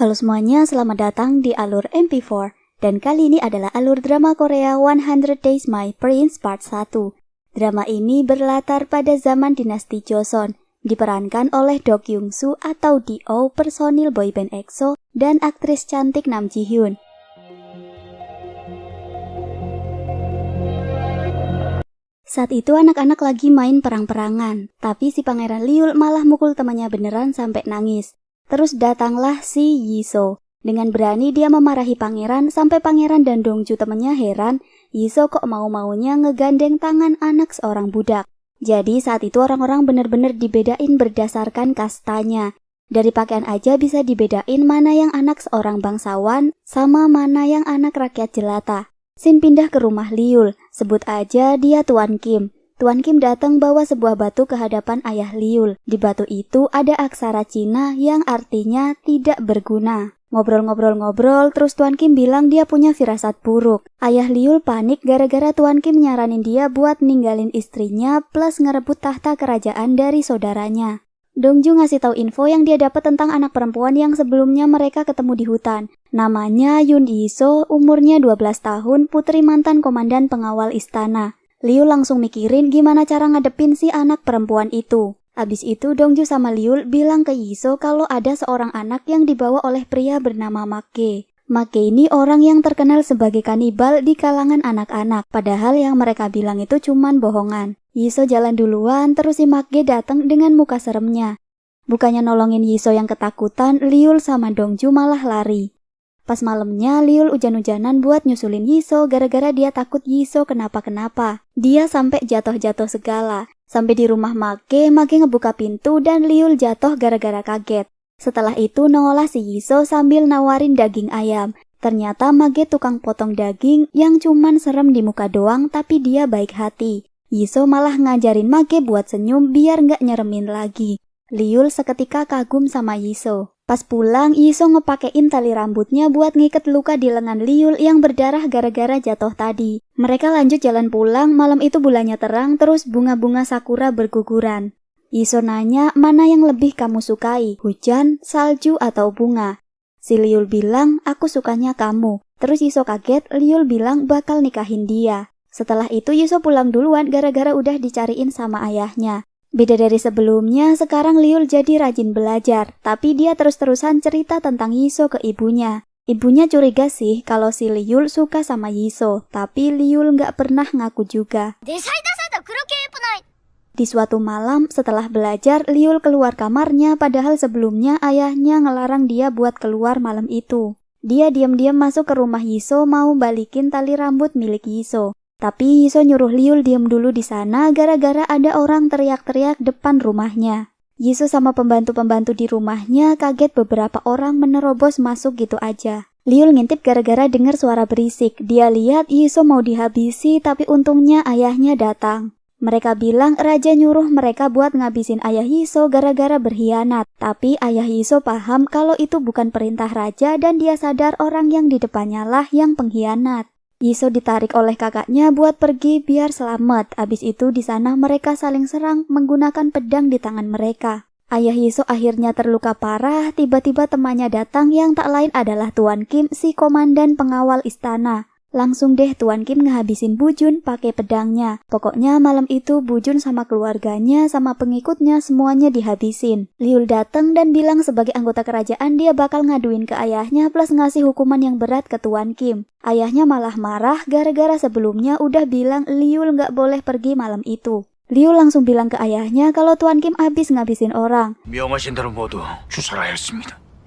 Halo semuanya, selamat datang di alur MP4. Dan kali ini adalah alur drama Korea 100 Days My Prince Part 1. Drama ini berlatar pada zaman dinasti Joseon, diperankan oleh Do Kyung Soo atau D.O, personil boyband EXO, dan aktris cantik Nam Ji Hyun. Saat itu anak-anak lagi main perang-perangan, tapi si pangeran Liul malah mukul temannya beneran sampai nangis. Terus datanglah si Yiso. Dengan berani dia memarahi pangeran sampai pangeran dan Dongju temannya heran, Yiso kok mau-maunya ngegandeng tangan anak seorang budak. Jadi saat itu orang-orang bener-bener dibedain berdasarkan kastanya. Dari pakaian aja bisa dibedain mana yang anak seorang bangsawan sama mana yang anak rakyat jelata. Sin pindah ke rumah Liul, sebut aja dia Tuan Kim. Tuan Kim datang bawa sebuah batu ke hadapan ayah Liul. Di batu itu ada aksara Cina yang artinya tidak berguna. Ngobrol-ngobrol, terus Tuan Kim bilang dia punya firasat buruk. Ayah Liul panik gara-gara Tuan Kim nyaranin dia buat ninggalin istrinya plus ngerebut tahta kerajaan dari saudaranya. Dongju ngasih tahu info yang dia dapat tentang anak perempuan yang sebelumnya mereka ketemu di hutan. Namanya Yun Yiso, umurnya 12 tahun, putri mantan komandan pengawal istana. Liul langsung mikirin gimana cara ngadepin si anak perempuan itu. Abis itu Dongju sama Liul bilang ke Yiso kalau ada seorang anak yang dibawa oleh pria bernama Make. Make ini orang yang terkenal sebagai kanibal di kalangan anak-anak, padahal yang mereka bilang itu cuman bohongan. Yiso jalan duluan, terus si Make datang dengan muka seremnya. Bukannya nolongin Yiso yang ketakutan, Liul sama Dongju malah lari. Pas malamnya, Liul hujan-hujanan buat nyusulin Yiso gara-gara dia takut Yiso kenapa-kenapa. Dia sampai jatuh-jatuh segala. Sampai di rumah Make ngebuka pintu dan Liul jatuh gara-gara kaget. Setelah itu nongolah si Yiso sambil nawarin daging ayam. Ternyata Make tukang potong daging yang cuman serem di muka doang tapi dia baik hati. Yiso malah ngajarin Make buat senyum biar nggak nyeremin lagi. Liul seketika kagum sama Yiso. Pas pulang, Yiso ngepakein tali rambutnya buat ngiket luka di lengan Liul yang berdarah gara-gara jatuh tadi. Mereka lanjut jalan pulang, malam itu bulannya terang, terus bunga-bunga sakura berguguran. Yiso nanya, mana yang lebih kamu sukai, hujan, salju, atau bunga? Si Liul bilang, aku sukanya kamu. Terus Yiso kaget, Liul bilang bakal nikahin dia. Setelah itu Yiso pulang duluan gara-gara udah dicariin sama ayahnya. Beda dari sebelumnya, sekarang Liul jadi rajin belajar, tapi dia terus-terusan cerita tentang Yiso ke ibunya. Ibunya curiga sih kalau si Liul suka sama Yiso, tapi Liul nggak pernah ngaku juga. Di suatu malam, setelah belajar, Liul keluar kamarnya padahal sebelumnya ayahnya ngelarang dia buat keluar malam itu. Dia diam-diam masuk ke rumah Yiso mau balikin tali rambut milik Yiso. Tapi Yiso nyuruh Liul diam dulu di sana gara-gara ada orang teriak-teriak depan rumahnya. Yiso sama pembantu-pembantu di rumahnya kaget beberapa orang menerobos masuk gitu aja. Liul ngintip gara-gara dengar suara berisik. Dia lihat Yiso mau dihabisi tapi untungnya ayahnya datang. Mereka bilang raja nyuruh mereka buat ngabisin ayah Yiso gara-gara berkhianat. Tapi ayah Yiso paham kalau itu bukan perintah raja dan dia sadar orang yang di depannya lah yang pengkhianat. Yiso ditarik oleh kakaknya buat pergi biar selamat. Abis itu di sana mereka saling serang menggunakan pedang di tangan mereka. Ayah Yiso akhirnya terluka parah. Tiba-tiba temannya datang yang tak lain adalah Tuan Kim, si komandan pengawal istana. Langsung deh Tuan Kim ngehabisin Bujun pakai pedangnya. Pokoknya malam itu Bujun sama keluarganya sama pengikutnya semuanya dihabisin. Liul datang dan bilang sebagai anggota kerajaan dia bakal ngaduin ke ayahnya plus ngasih hukuman yang berat ke Tuan Kim. Ayahnya malah marah gara-gara sebelumnya udah bilang Liul nggak boleh pergi malam itu. Liul langsung bilang ke ayahnya kalau Tuan Kim abis ngabisin orang.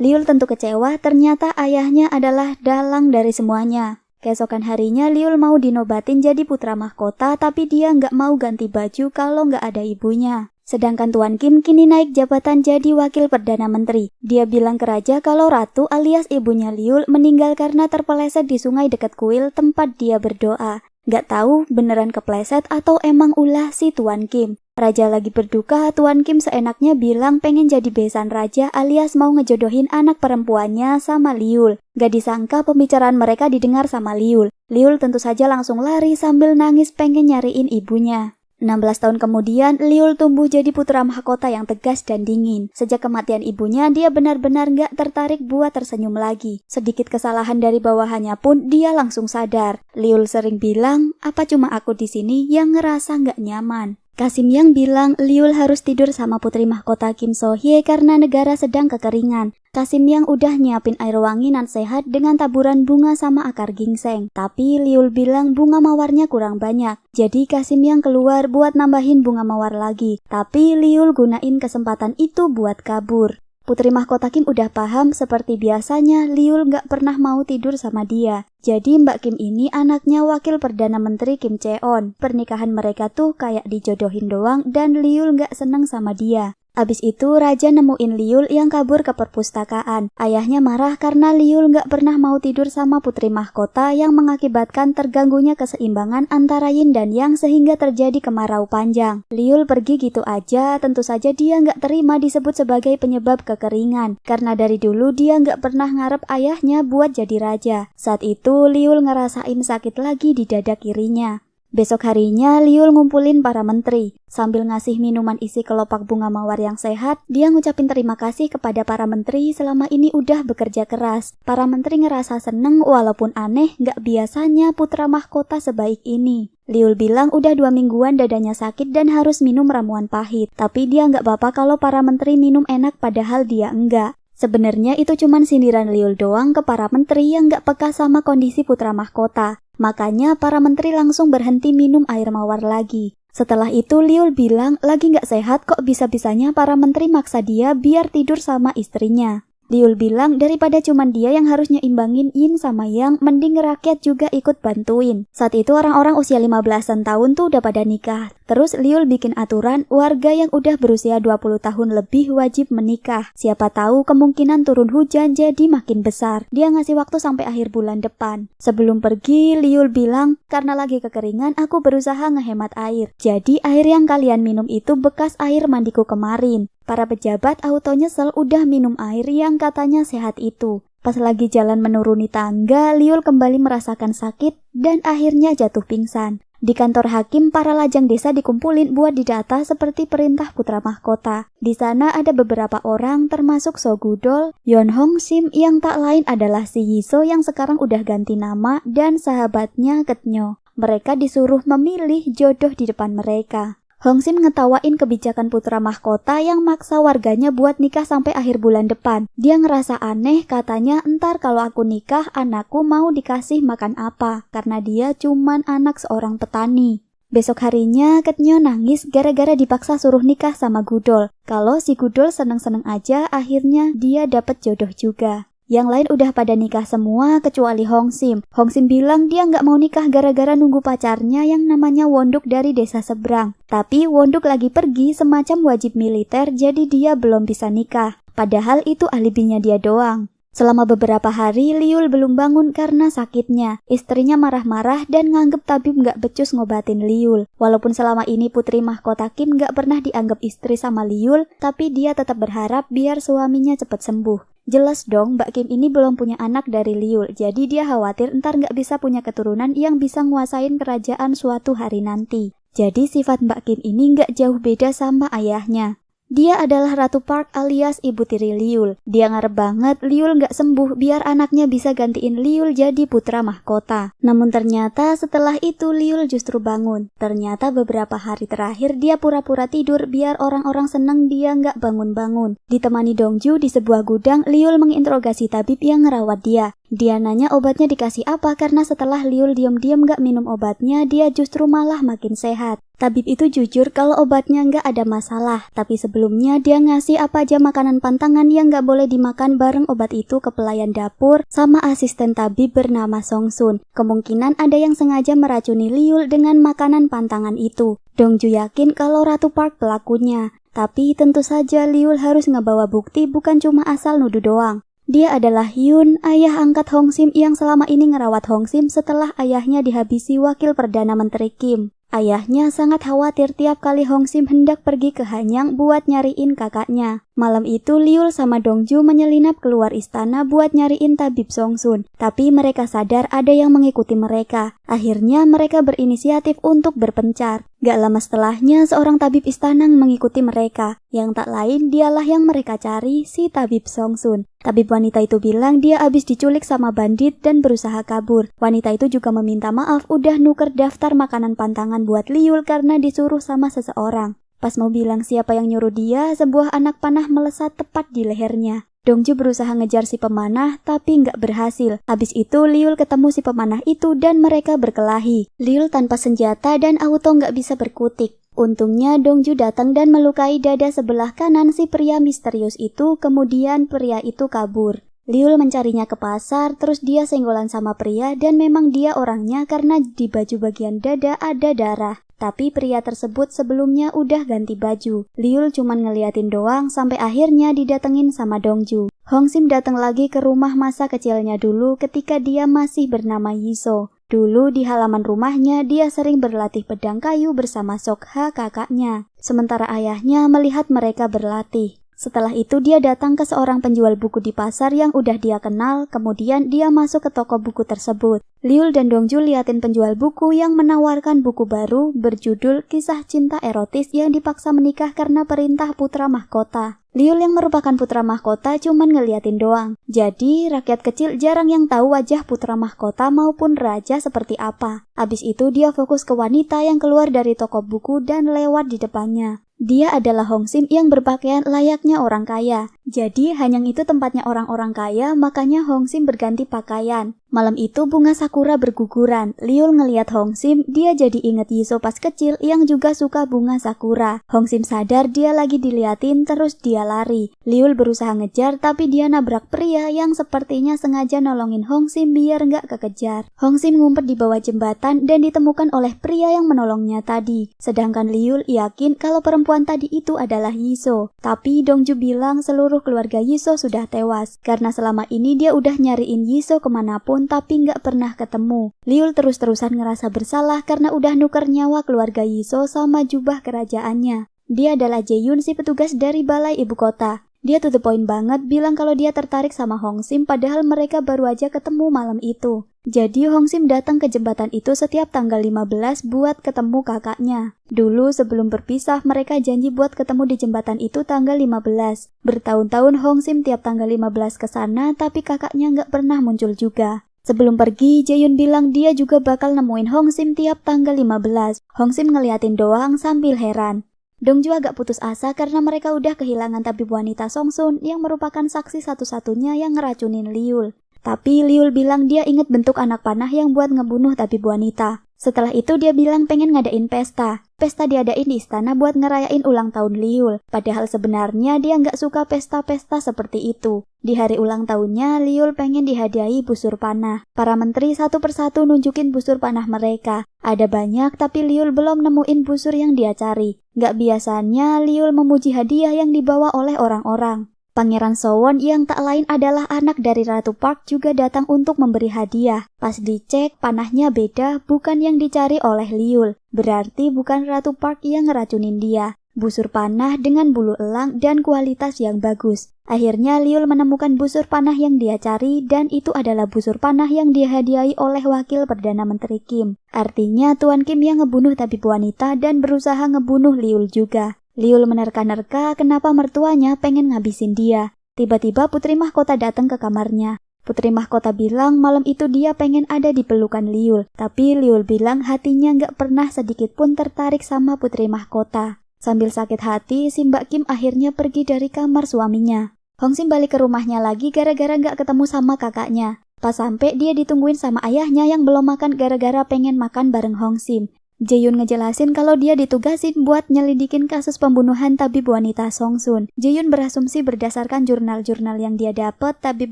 Liul tentu kecewa, ternyata ayahnya adalah dalang dari semuanya. Keesokan harinya Liul mau dinobatin jadi putra mahkota tapi dia nggak mau ganti baju kalau nggak ada ibunya. Sedangkan Tuan Kim kini naik jabatan jadi wakil perdana menteri. Dia bilang ke raja kalau ratu alias ibunya Liul meninggal karena terpeleset di sungai dekat kuil tempat dia berdoa. Nggak tahu beneran kepleset atau emang ulah si Tuan Kim. Raja lagi berduka, Tuan Kim seenaknya bilang pengen jadi besan raja alias mau ngejodohin anak perempuannya sama Liul. Gak disangka pembicaraan mereka didengar sama Liul. Liul tentu saja langsung lari sambil nangis pengen nyariin ibunya. 16 tahun kemudian, Liul tumbuh jadi putra mahkota yang tegas dan dingin. Sejak kematian ibunya, dia benar-benar gak tertarik buat tersenyum lagi. Sedikit kesalahan dari bawahannya pun, dia langsung sadar. Liul sering bilang, apa cuma aku di sini yang ngerasa gak nyaman? Kasim Yang bilang Liul harus tidur sama putri mahkota Kim So Hye karena negara sedang kekeringan. Kasim Yang udah nyiapin air wangi nan sehat dengan taburan bunga sama akar ginseng. Tapi Liul bilang bunga mawarnya kurang banyak. Jadi Kasim Yang keluar buat nambahin bunga mawar lagi. Tapi Liul gunain kesempatan itu buat kabur. Putri mahkota Kim udah paham seperti biasanya Liul gak pernah mau tidur sama dia. Jadi Mbak Kim ini anaknya wakil Perdana Menteri Kim Cheon. Pernikahan mereka tuh kayak dijodohin doang dan Liul gak seneng sama dia. Abis itu Raja nemuin Liul yang kabur ke perpustakaan. Ayahnya marah karena Liul gak pernah mau tidur sama putri mahkota yang mengakibatkan terganggunya keseimbangan antara yin dan yang sehingga terjadi kemarau panjang. Liul pergi gitu aja, tentu saja dia gak terima disebut sebagai penyebab kekeringan. Karena dari dulu dia gak pernah ngarep ayahnya buat jadi raja. Saat itu Liul ngerasain sakit lagi di dada kirinya. Besok harinya, Liul ngumpulin para menteri. Sambil ngasih minuman isi kelopak bunga mawar yang sehat, dia ngucapin terima kasih kepada para menteri selama ini udah bekerja keras. Para menteri ngerasa seneng walaupun aneh, gak biasanya putra mahkota sebaik ini. Liul bilang udah 2 mingguan dadanya sakit dan harus minum ramuan pahit. Tapi dia gak apa-apa kalau para menteri minum enak padahal dia enggak. Sebenarnya itu cuman sindiran Liul doang ke para menteri yang gak peka sama kondisi putra mahkota. Makanya para menteri langsung berhenti minum air mawar lagi. Setelah itu Liul bilang lagi gak sehat kok bisa-bisanya para menteri maksa dia biar tidur sama istrinya. Liul bilang daripada cuman dia yang harus nyeimbangin yin sama yang, mending rakyat juga ikut bantuin. Saat itu orang-orang usia 15-an tahun tuh udah pada nikah. Terus Liul bikin aturan warga yang udah berusia 20 tahun lebih wajib menikah. Siapa tahu kemungkinan turun hujan jadi makin besar. Dia ngasih waktu sampai akhir bulan depan. Sebelum pergi, Liul bilang, karena lagi kekeringan aku berusaha ngehemat air. Jadi air yang kalian minum itu bekas air mandiku kemarin. Para pejabat auto nyesel udah minum air yang katanya sehat itu. Pas lagi jalan menuruni tangga, Liul kembali merasakan sakit dan akhirnya jatuh pingsan. Di kantor hakim, para lajang desa dikumpulin buat didata seperti perintah putra mahkota. Di sana ada beberapa orang termasuk So Gudol, Yeon Hong Sim yang tak lain adalah si Yiso yang sekarang udah ganti nama dan sahabatnya Ketnyo. Mereka disuruh memilih jodoh di depan mereka. Hong Sim ngetawain kebijakan putra mahkota yang maksa warganya buat nikah sampai akhir bulan depan. Dia ngerasa aneh, katanya entar kalau aku nikah anakku mau dikasih makan apa, karena dia cuman anak seorang petani. Besok harinya Ketnyo nangis gara-gara dipaksa suruh nikah sama Gudol. Kalau si Gudol seneng-seneng aja, akhirnya dia dapet jodoh juga. Yang lain udah pada nikah semua kecuali Hong Sim. Hong Sim bilang dia nggak mau nikah gara-gara nunggu pacarnya yang namanya Wonduk dari desa seberang. Tapi Wonduk lagi pergi semacam wajib militer jadi dia belum bisa nikah. Padahal itu alibinya dia doang. Selama beberapa hari Liul belum bangun karena sakitnya. Istrinya marah-marah dan nganggep tabib nggak becus ngobatin Liul. Walaupun selama ini putri mahkota Kim nggak pernah dianggap istri sama Liul, tapi dia tetap berharap biar suaminya cepat sembuh. Jelas dong Mbak Kim ini belum punya anak dari Liul, jadi dia khawatir ntar nggak bisa punya keturunan yang bisa nguasain kerajaan suatu hari nanti. Jadi sifat Mbak Kim ini nggak jauh beda sama ayahnya. Dia adalah Ratu Park alias ibu tiri Liul. Dia ngarep banget Liul nggak sembuh biar anaknya bisa gantiin Liul jadi putra mahkota. Namun ternyata setelah itu Liul justru bangun. Ternyata beberapa hari terakhir dia pura-pura tidur biar orang-orang seneng dia nggak bangun-bangun. Ditemani Dongju di sebuah gudang, Liul menginterogasi tabib yang ngerawat dia. Dia nanya obatnya dikasih apa karena setelah Liul diam-diam nggak minum obatnya, dia justru malah makin sehat. Tabib itu jujur kalau obatnya nggak ada masalah, tapi sebelumnya dia ngasih apa aja makanan pantangan yang nggak boleh dimakan bareng obat itu ke pelayan dapur sama asisten tabib bernama Song Sun. Kemungkinan ada yang sengaja meracuni Liul dengan makanan pantangan itu. Dongju yakin kalau Ratu Park pelakunya, tapi tentu saja Liul harus ngebawa bukti bukan cuma asal nuduh doang. Dia adalah Hyun, ayah angkat Hong Sim yang selama ini ngerawat Hong Sim setelah ayahnya dihabisi wakil Perdana Menteri Kim. Ayahnya sangat khawatir tiap kali Hong Sim hendak pergi ke Hanyang buat nyariin kakaknya. Malam itu Liul sama Dongju menyelinap keluar istana buat nyariin tabib Songsun, tapi mereka sadar ada yang mengikuti mereka. Akhirnya mereka berinisiatif untuk berpencar. Gak lama setelahnya seorang tabib istana mengikuti mereka. Yang tak lain dialah yang mereka cari, si tabib Songsun. Tabib wanita itu bilang dia habis diculik sama bandit dan berusaha kabur. Wanita itu juga meminta maaf udah nuker daftar makanan pantangan buat Liul karena disuruh sama seseorang. Pas mau bilang siapa yang nyuruh dia, sebuah anak panah melesat tepat di lehernya. Dongju berusaha ngejar si pemanah, tapi nggak berhasil. Habis itu Liul ketemu si pemanah itu dan mereka berkelahi. Liul tanpa senjata dan auto nggak bisa berkutik. Untungnya Dongju datang dan melukai dada sebelah kanan si pria misterius itu, kemudian pria itu kabur. Liul mencarinya ke pasar, terus dia senggolan sama pria dan memang dia orangnya karena di baju bagian dada ada darah. Tapi pria tersebut sebelumnya udah ganti baju. Liul cuman ngeliatin doang sampai akhirnya didatengin sama Dongju. Hongsim datang lagi ke rumah masa kecilnya dulu ketika dia masih bernama Yiso. Dulu di halaman rumahnya dia sering berlatih pedang kayu bersama Sokha kakaknya. Sementara ayahnya melihat mereka berlatih. Setelah itu dia datang ke seorang penjual buku di pasar yang udah dia kenal, kemudian dia masuk ke toko buku tersebut. Liul dan Dongju liatin penjual buku yang menawarkan buku baru berjudul Kisah Cinta Erotis yang dipaksa menikah karena perintah putra mahkota. Liul yang merupakan putra mahkota cuman ngeliatin doang. Jadi rakyat kecil jarang yang tahu wajah putra mahkota maupun raja seperti apa. Abis itu dia fokus ke wanita yang keluar dari toko buku dan lewat di depannya. Dia adalah Hongsim yang berpakaian layaknya orang kaya. Jadi Hanyang itu tempatnya orang-orang kaya, makanya Hongsim berganti pakaian. Malam itu bunga sakura berguguran. Liul ngeliat Hongsim, dia jadi inget Yiso pas kecil yang juga suka bunga sakura. Hongsim sadar dia lagi diliatin, terus dia lari. Liul berusaha ngejar tapi dia nabrak pria yang sepertinya sengaja nolongin Hongsim biar nggak kekejar. Hongsim ngumpet di bawah jembatan dan ditemukan oleh pria yang menolongnya tadi. Sedangkan Liul yakin kalau perempuan tadi itu adalah Yiso. Tapi Dongju bilang seluruh keluarga Yiso sudah tewas karena selama ini dia udah nyariin Yiso kemanapun tapi nggak pernah ketemu. Liul terus-terusan ngerasa bersalah karena udah nuker nyawa keluarga Yiso sama jubah kerajaannya. Dia adalah Jaeyun, si petugas dari balai ibu kota. Dia to the point banget bilang kalau dia tertarik sama Hongsim padahal mereka baru aja ketemu malam itu. Jadi Hongsim datang ke jembatan itu setiap tanggal 15 buat ketemu kakaknya. Dulu sebelum berpisah mereka janji buat ketemu di jembatan itu tanggal 15. Bertahun-tahun Hongsim tiap tanggal 15 ke sana tapi kakaknya nggak pernah muncul juga. Sebelum pergi, Jaeyun bilang dia juga bakal nemuin Hongsim tiap tanggal 15. Hongsim ngeliatin doang sambil heran. Dongju agak putus asa karena mereka udah kehilangan tabib wanita Songsun yang merupakan saksi satu-satunya yang ngeracunin Liul. Tapi Liul bilang dia inget bentuk anak panah yang buat ngebunuh tabib wanita. Setelah itu dia bilang pengen ngadain pesta. Pesta diadain di istana buat ngerayain ulang tahun Liul. Padahal sebenarnya dia nggak suka pesta-pesta seperti itu. Di hari ulang tahunnya, Liul pengen dihadiahi busur panah. Para menteri satu persatu nunjukin busur panah mereka. Ada banyak tapi Liul belum nemuin busur yang dia cari. Nggak biasanya Liul memuji hadiah yang dibawa oleh orang-orang. Pangeran Sowon yang tak lain adalah anak dari Ratu Park juga datang untuk memberi hadiah. Pas dicek, panahnya beda, bukan yang dicari oleh Liul. Berarti bukan Ratu Park yang ngeracunin dia. Busur panah dengan bulu elang dan kualitas yang bagus. Akhirnya Liul menemukan busur panah yang dia cari dan itu adalah busur panah yang dihadiahi oleh wakil Perdana Menteri Kim. Artinya Tuan Kim yang ngebunuh tabib wanita dan berusaha ngebunuh Liul juga. Liul menerka-nerka kenapa mertuanya pengen ngabisin dia. Tiba-tiba putri mahkota datang ke kamarnya. Putri mahkota bilang malam itu dia pengen ada di pelukan Liul. Tapi Liul bilang hatinya nggak pernah sedikit pun tertarik sama putri mahkota. Sambil sakit hati, si Mbak Kim akhirnya pergi dari kamar suaminya. Hongsim balik ke rumahnya lagi gara-gara nggak ketemu sama kakaknya. Pas sampai dia ditungguin sama ayahnya yang belum makan gara-gara pengen makan bareng Hongsim. Jaeyun ngejelasin kalau dia ditugasin buat nyelidikin kasus pembunuhan tabib wanita Songsun. Jaeyun berasumsi berdasarkan jurnal-jurnal yang dia dapat, tabib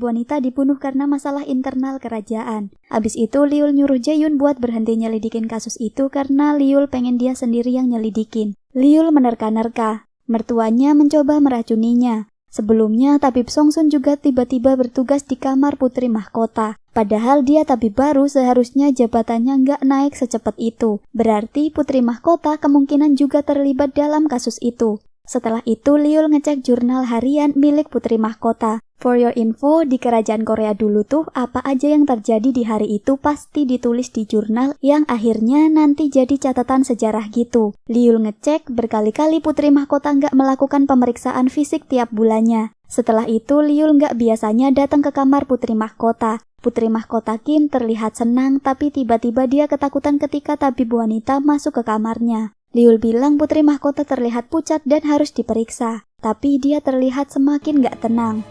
wanita dibunuh karena masalah internal kerajaan. Abis itu Liul nyuruh Jaeyun buat berhenti nyelidikin kasus itu karena Liul pengen dia sendiri yang nyelidikin. Liul menerka-nerka. Mertuanya mencoba meracuninya. Sebelumnya tabib Songsun juga tiba-tiba bertugas di kamar putri mahkota. Padahal dia tabib baru, seharusnya jabatannya nggak naik secepat itu. Berarti putri mahkota kemungkinan juga terlibat dalam kasus itu. Setelah itu Liul ngecek jurnal harian milik putri mahkota. For your info, di kerajaan Korea dulu tuh apa aja yang terjadi di hari itu pasti ditulis di jurnal yang akhirnya nanti jadi catatan sejarah gitu. Liul ngecek berkali-kali putri mahkota nggak melakukan pemeriksaan fisik tiap bulannya. Setelah itu Liul nggak biasanya datang ke kamar putri mahkota. Putri mahkota Kim terlihat senang tapi tiba-tiba dia ketakutan ketika tabib wanita masuk ke kamarnya. Liul bilang putri mahkota terlihat pucat dan harus diperiksa. Tapi dia terlihat semakin gak tenang.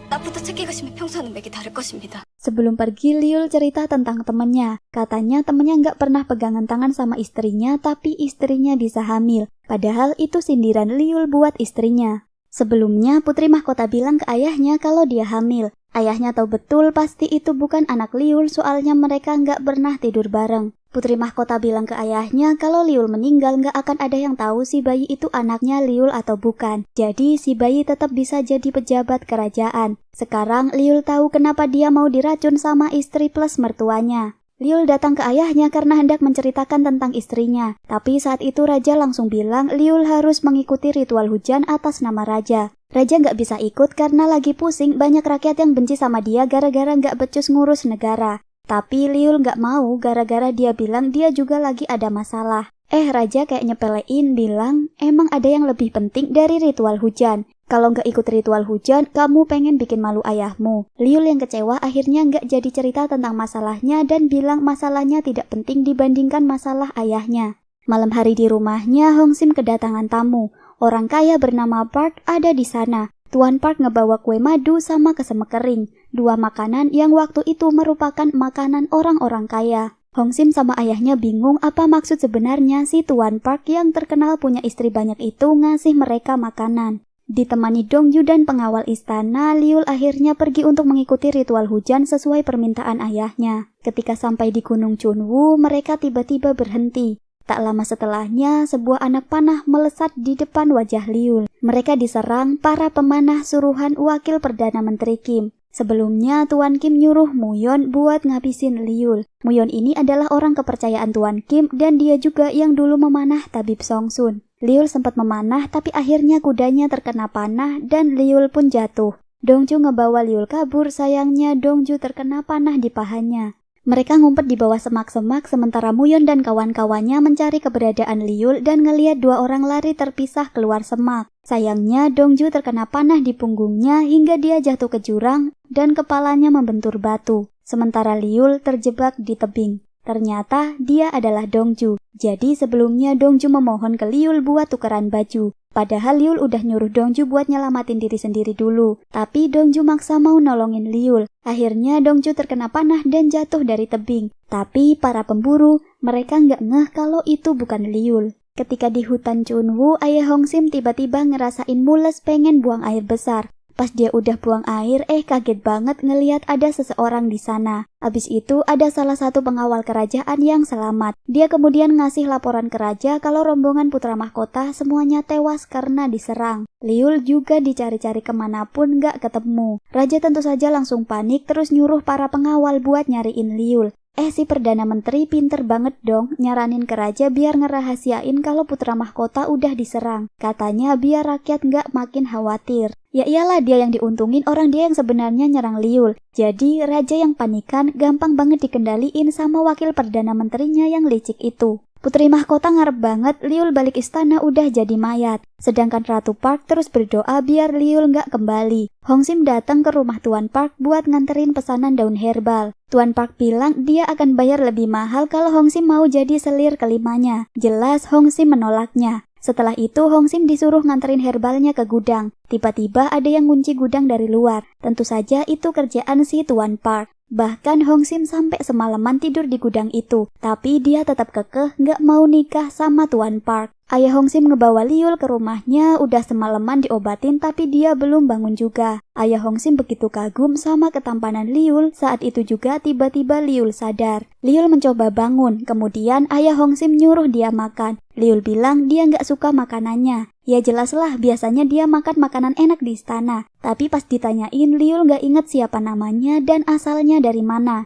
Sebelum pergi, Liul cerita tentang temennya. Katanya temennya gak pernah pegangan tangan sama istrinya, tapi istrinya bisa hamil. Padahal itu sindiran Liul buat istrinya. Sebelumnya, putri mahkota bilang ke ayahnya kalau dia hamil. Ayahnya tahu betul pasti itu bukan anak Liul, soalnya mereka gak pernah tidur bareng. Putri mahkota bilang ke ayahnya kalau Liul meninggal gak akan ada yang tahu si bayi itu anaknya Liul atau bukan. Jadi si bayi tetap bisa jadi pejabat kerajaan. Sekarang Liul tahu kenapa dia mau diracun sama istri plus mertuanya. Liul datang ke ayahnya karena hendak menceritakan tentang istrinya. Tapi saat itu raja langsung bilang Liul harus mengikuti ritual hujan atas nama raja. Raja gak bisa ikut karena lagi pusing, banyak rakyat yang benci sama dia gara-gara gak becus ngurus negara. Tapi Liul gak mau gara-gara dia bilang dia juga lagi ada masalah. Raja kayak nyepelein bilang, emang ada yang lebih penting dari ritual hujan. Kalau gak ikut ritual hujan, kamu pengen bikin malu ayahmu. Liul yang kecewa akhirnya gak jadi cerita tentang masalahnya dan bilang masalahnya tidak penting dibandingkan masalah ayahnya. Malam hari di rumahnya, Hong Sim kedatangan tamu. Orang kaya bernama Park ada di sana. Tuan Park ngebawa kue madu sama kesemek kering, dua makanan yang waktu itu merupakan makanan orang-orang kaya. Hong Sim sama ayahnya bingung apa maksud sebenarnya si Tuan Park yang terkenal punya istri banyak itu ngasih mereka makanan. Ditemani Dongju dan pengawal istana, Liul akhirnya pergi untuk mengikuti ritual hujan sesuai permintaan ayahnya. Ketika sampai di Gunung Chunwoo, mereka tiba-tiba berhenti. Tak lama setelahnya, sebuah anak panah melesat di depan wajah Liul. Mereka diserang para pemanah suruhan wakil Perdana Menteri Kim. Sebelumnya, Tuan Kim nyuruh Muyon buat ngabisin Liul. Muyon ini adalah orang kepercayaan Tuan Kim dan dia juga yang dulu memanah tabib Songsun. Liul sempat memanah tapi akhirnya kudanya terkena panah dan Liul pun jatuh. Dongju ngebawa Liul kabur, sayangnya Dongju terkena panah di pahanya. Mereka ngumpet di bawah semak-semak sementara Muyon dan kawan-kawannya mencari keberadaan Liul dan ngelihat dua orang lari terpisah keluar semak. Sayangnya Dongju terkena panah di punggungnya hingga dia jatuh ke jurang dan kepalanya membentur batu. Sementara Liul terjebak di tebing. Ternyata dia adalah Dongju. Jadi sebelumnya Dongju memohon ke Liul buat tukeran baju. Padahal Liul udah nyuruh Dongju buat nyelamatin diri sendiri dulu. Tapi Dongju maksa mau nolongin Liul. Akhirnya Dongju terkena panah dan jatuh dari tebing. Tapi para pemburu, mereka nggak ngeh kalau itu bukan Liul. Ketika di hutan Chunwoo, ayah Hong Sim tiba-tiba ngerasain mules pengen buang air besar. Pas dia udah buang air, kaget banget ngeliat ada seseorang di sana. Abis itu ada salah satu pengawal kerajaan yang selamat. Dia kemudian ngasih laporan ke raja kalau rombongan putra mahkota semuanya tewas karena diserang. Liul juga dicari-cari kemanapun gak ketemu. Raja tentu saja langsung panik terus nyuruh para pengawal buat nyariin Liul. Si Perdana Menteri pinter banget dong nyaranin ke raja biar ngerahasiain kalau putra mahkota udah diserang. Katanya biar rakyat gak makin khawatir. Ya iyalah dia yang diuntungin, orang dia yang sebenarnya nyerang Liul. Jadi raja yang panikan gampang banget dikendaliin sama wakil Perdana Menterinya yang licik itu. Putri mahkota ngarep banget Liul balik istana udah jadi mayat. Sedangkan Ratu Park terus berdoa biar Liul nggak kembali. Hong Sim datang ke rumah Tuan Park buat nganterin pesanan daun herbal. Tuan Park bilang dia akan bayar lebih mahal kalau Hong Sim mau jadi selir kelimanya. Jelas Hong Sim menolaknya. Setelah itu Hong Sim disuruh nganterin herbalnya ke gudang. Tiba-tiba ada yang ngunci gudang dari luar. Tentu saja itu kerjaan si Tuan Park. Bahkan Hong Sim sampai semalaman tidur di gudang itu. Tapi dia tetap kekeh nggak mau nikah sama Tuan Park. Ayah Hong Sim ngebawa Liul ke rumahnya, udah semalaman diobatin tapi dia belum bangun juga. Ayah Hong Sim begitu kagum sama ketampanan Liul, saat itu juga tiba-tiba Liul sadar. Liul mencoba bangun, kemudian ayah Hong Sim nyuruh dia makan. Liul bilang dia nggak suka makanannya. Ya jelaslah, biasanya dia makan makanan enak di istana. Tapi pas ditanyain, Liul nggak inget siapa namanya dan asalnya dari mana.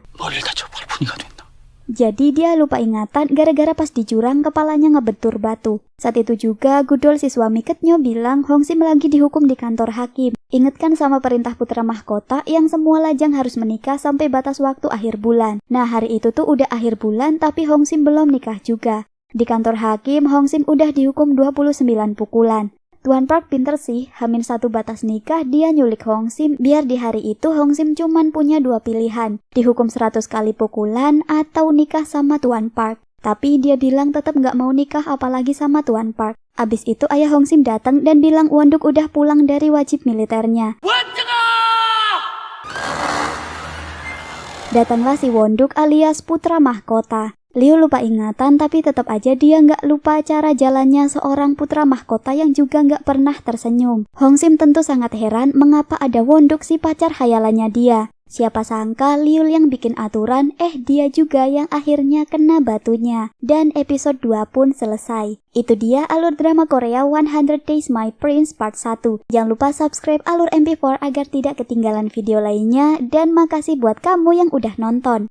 Jadi dia lupa ingatan gara-gara pas di jurang kepalanya ngebentur batu. Saat itu juga Gudol si suami Ketnyo bilang Hongsim lagi dihukum di kantor hakim. Ingatkan sama perintah putra mahkota yang semua lajang harus menikah sampai batas waktu akhir bulan. Nah hari itu tuh udah akhir bulan tapi Hongsim belum nikah juga. Di kantor hakim Hongsim udah dihukum 29 pukulan. Tuan Park pinter sih, H-1 batas nikah dia nyulik Hongsim biar di hari itu Hongsim cuman punya 2 pilihan, dihukum 100 kali pukulan atau nikah sama Tuan Park. Tapi dia bilang tetap gak mau nikah apalagi sama Tuan Park. Abis itu ayah Hongsim datang dan bilang Wonduk udah pulang dari wajib militernya. Datanglah si Wonduk alias putra mahkota. Liu lupa ingatan tapi tetap aja dia nggak lupa cara jalannya seorang putra mahkota yang juga nggak pernah tersenyum. Hongsim tentu sangat heran mengapa ada Wonduk si pacar hayalannya dia. Siapa sangka Liu yang bikin aturan, dia juga yang akhirnya kena batunya. Dan episode 2 pun selesai. Itu dia alur drama Korea 100 Days My Prince Part 1. Jangan lupa subscribe alur MP4 agar tidak ketinggalan video lainnya. Dan makasih buat kamu yang udah nonton.